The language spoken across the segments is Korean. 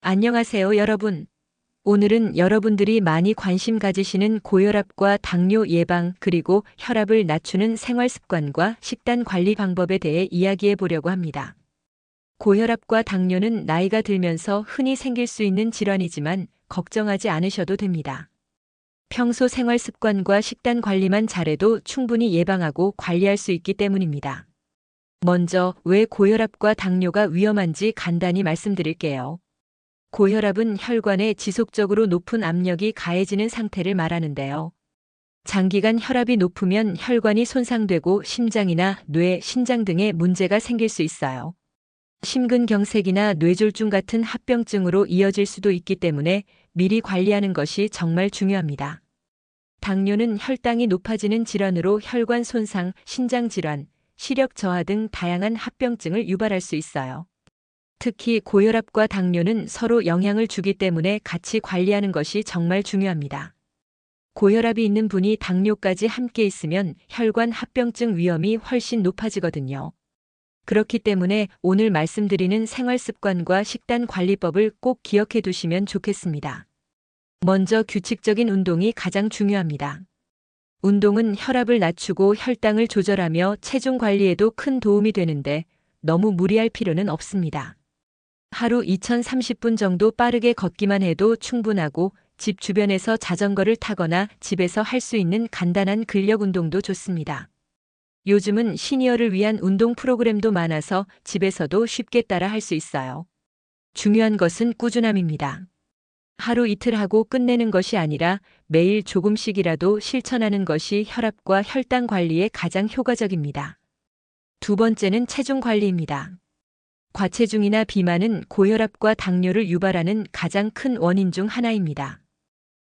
안녕하세요, 여러분. 오늘은 여러분들이 많이 관심 가지시는 고혈압과 당뇨 예방 그리고 혈압을 낮추는 생활 습관과 식단 관리 방법에 대해 이야기해 보려고 합니다. 고혈압과 당뇨는 나이가 들면서 흔히 생길 수 있는 질환이지만 걱정하지 않으셔도 됩니다. 평소 생활 습관과 식단 관리만 잘해도 충분히 예방하고 관리할 수 있기 때문입니다. 먼저 왜 고혈압과 당뇨가 위험한지 간단히 말씀드릴게요. 고혈압은 혈관에 지속적으로 높은 압력이 가해지는 상태를 말하는데요. 장기간 혈압이 높으면 혈관이 손상되고 심장이나 뇌, 신장 등의 문제가 생길 수 있어요. 심근경색이나 뇌졸중 같은 합병증으로 이어질 수도 있기 때문에 미리 관리하는 것이 정말 중요합니다. 당뇨는 혈당이 높아지는 질환으로 혈관 손상, 신장 질환, 시력 저하 등 다양한 합병증을 유발할 수 있어요. 특히 고혈압과 당뇨는 서로 영향을 주기 때문에 같이 관리하는 것이 정말 중요합니다. 고혈압이 있는 분이 당뇨까지 함께 있으면 혈관 합병증 위험이 훨씬 높아지거든요. 그렇기 때문에 오늘 말씀드리는 생활 습관과 식단 관리법을 꼭 기억해 두시면 좋겠습니다. 먼저 규칙적인 운동이 가장 중요합니다. 운동은 혈압을 낮추고 혈당을 조절하며 체중 관리에도 큰 도움이 되는데 너무 무리할 필요는 없습니다. 하루 2030분 정도 빠르게 걷기만 해도 충분하고 집 주변에서 자전거를 타거나 집에서 할 수 있는 간단한 근력 운동도 좋습니다. 요즘은 시니어를 위한 운동 프로그램도 많아서 집에서도 쉽게 따라 할 수 있어요. 중요한 것은 꾸준함입니다. 하루 이틀 하고 끝내는 것이 아니라 매일 조금씩이라도 실천하는 것이 혈압과 혈당 관리에 가장 효과적입니다. 두 번째는 체중 관리입니다. 과체중이나 비만은 고혈압과 당뇨를 유발하는 가장 큰 원인 중 하나입니다.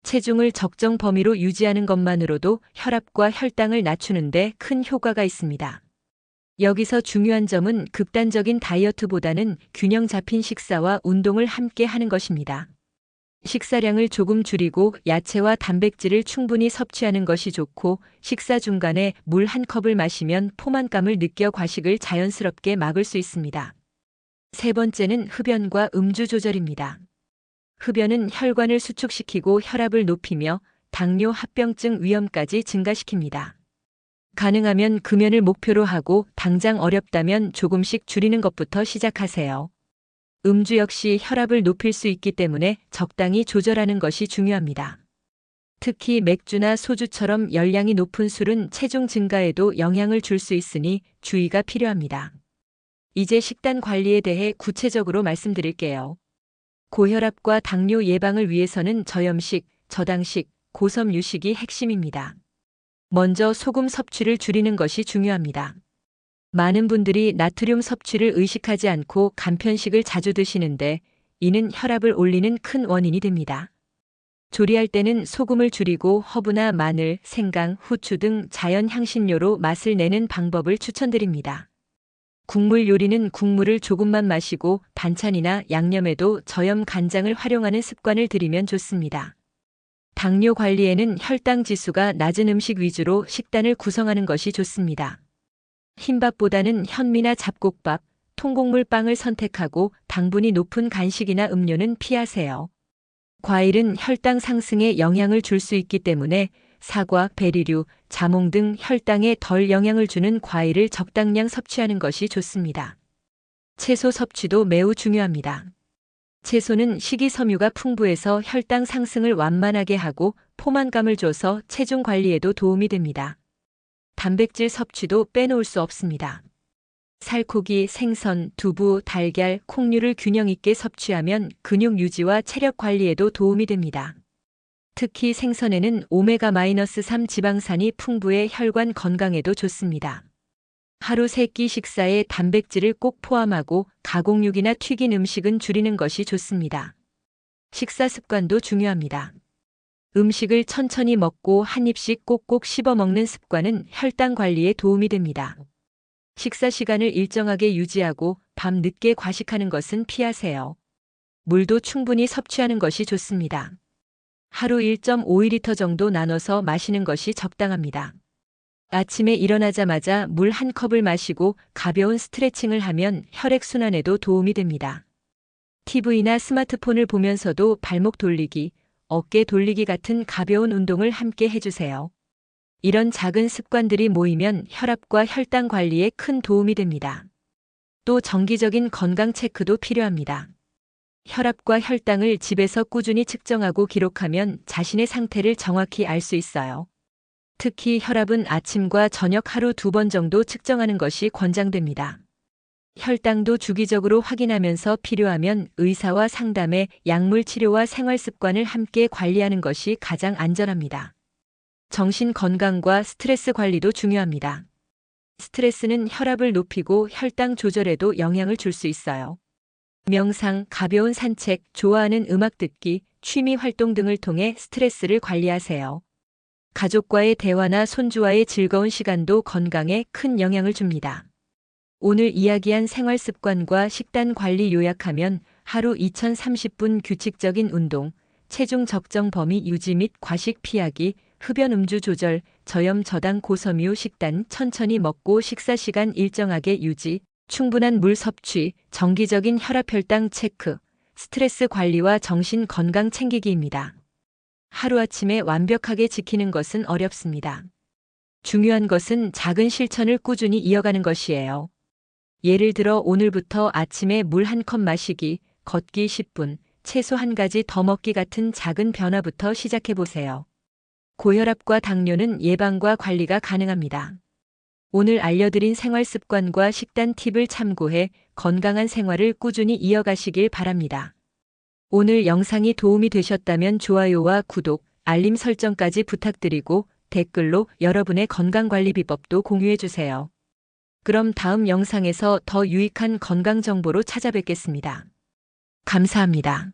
체중을 적정 범위로 유지하는 것만으로도 혈압과 혈당을 낮추는데 큰 효과가 있습니다. 여기서 중요한 점은 극단적인 다이어트보다는 균형 잡힌 식사와 운동을 함께 하는 것입니다. 식사량을 조금 줄이고 야채와 단백질을 충분히 섭취하는 것이 좋고 식사 중간에 물 한 컵을 마시면 포만감을 느껴 과식을 자연스럽게 막을 수 있습니다. 세 번째는 흡연과 음주 조절입니다. 흡연은 혈관을 수축시키고 혈압을 높이며 당뇨 합병증 위험까지 증가시킵니다. 가능하면 금연을 목표로 하고 당장 어렵다면 조금씩 줄이는 것부터 시작하세요. 음주 역시 혈압을 높일 수 있기 때문에 적당히 조절하는 것이 중요합니다. 특히 맥주나 소주처럼 열량이 높은 술은 체중 증가에도 영향을 줄 수 있으니 주의가 필요합니다. 이제 식단 관리에 대해 구체적으로 말씀드릴게요. 고혈압과 당뇨 예방을 위해서는 저염식, 저당식, 고섬유식이 핵심입니다. 먼저 소금 섭취를 줄이는 것이 중요합니다. 많은 분들이 나트륨 섭취를 의식하지 않고 간편식을 자주 드시는데 이는 혈압을 올리는 큰 원인이 됩니다. 조리할 때는 소금을 줄이고 허브나 마늘, 생강, 후추 등 자연 향신료로 맛을 내는 방법을 추천드립니다. 국물 요리는 국물을 조금만 마시고 반찬이나 양념에도 저염 간장을 활용하는 습관을 들이면 좋습니다. 당뇨 관리에는 혈당 지수가 낮은 음식 위주로 식단을 구성하는 것이 좋습니다. 흰밥보다는 현미나 잡곡밥, 통곡물 빵을 선택하고 당분이 높은 간식이나 음료는 피하세요. 과일은 혈당 상승에 영향을 줄 수 있기 때문에 사과, 베리류, 자몽 등 혈당에 덜 영향을 주는 과일을 적당량 섭취하는 것이 좋습니다. 채소 섭취도 매우 중요합니다. 채소는 식이섬유가 풍부해서 혈당 상승을 완만하게 하고 포만감을 줘서 체중 관리에도 도움이 됩니다. 단백질 섭취도 빼놓을 수 없습니다. 살코기, 생선, 두부, 달걀, 콩류를 균형 있게 섭취하면 근육 유지와 체력 관리에도 도움이 됩니다. 특히 생선에는 오메가-3 지방산이 풍부해 혈관 건강에도 좋습니다. 하루 3끼 식사에 단백질을 꼭 포함하고 가공육이나 튀긴 음식은 줄이는 것이 좋습니다. 식사 습관도 중요합니다. 음식을 천천히 먹고 한 입씩 꼭꼭 씹어 먹는 습관은 혈당 관리에 도움이 됩니다. 식사 시간을 일정하게 유지하고 밤 늦게 과식하는 것은 피하세요. 물도 충분히 섭취하는 것이 좋습니다. 하루 1.5리터 정도 나눠서 마시는 것이 적당합니다. 아침에 일어나자마자 물 한 컵을 마시고 가벼운 스트레칭을 하면 혈액순환에도 도움이 됩니다. TV나 스마트폰을 보면서도 발목 돌리기, 어깨 돌리기 같은 가벼운 운동을 함께 해주세요. 이런 작은 습관들이 모이면 혈압과 혈당 관리에 큰 도움이 됩니다. 또 정기적인 건강 체크도 필요합니다. 혈압과 혈당을 집에서 꾸준히 측정하고 기록하면 자신의 상태를 정확히 알 수 있어요. 특히 혈압은 아침과 저녁 하루 2번 정도 측정하는 것이 권장됩니다. 혈당도 주기적으로 확인하면서 필요하면 의사와 상담해 약물 치료와 생활 습관을 함께 관리하는 것이 가장 안전합니다. 정신 건강과 스트레스 관리도 중요합니다. 스트레스는 혈압을 높이고 혈당 조절에도 영향을 줄 수 있어요. 명상, 가벼운 산책, 좋아하는 음악 듣기, 취미 활동 등을 통해 스트레스를 관리하세요. 가족과의 대화나 손주와의 즐거운 시간도 건강에 큰 영향을 줍니다. 오늘 이야기한 생활 습관과 식단 관리 요약하면 하루 2030분 규칙적인 운동, 체중 적정 범위 유지 및 과식 피하기, 흡연 음주 조절, 저염 저당 고섬유 식단 천천히 먹고 식사 시간 일정하게 유지, 충분한 물 섭취, 정기적인 혈압 혈당 체크, 스트레스 관리와 정신 건강 챙기기입니다. 하루아침에 완벽하게 지키는 것은 어렵습니다. 중요한 것은 작은 실천을 꾸준히 이어가는 것이에요. 예를 들어 오늘부터 아침에 물 1컵 마시기, 걷기 10분, 채소 1가지 더 먹기 같은 작은 변화부터 시작해 보세요. 고혈압과 당뇨는 예방과 관리가 가능합니다. 오늘 알려드린 생활 습관과 식단 팁을 참고해 건강한 생활을 꾸준히 이어가시길 바랍니다. 오늘 영상이 도움이 되셨다면 좋아요와 구독, 알림 설정까지 부탁드리고 댓글로 여러분의 건강관리 비법도 공유해주세요. 그럼 다음 영상에서 더 유익한 건강 정보로 찾아뵙겠습니다. 감사합니다.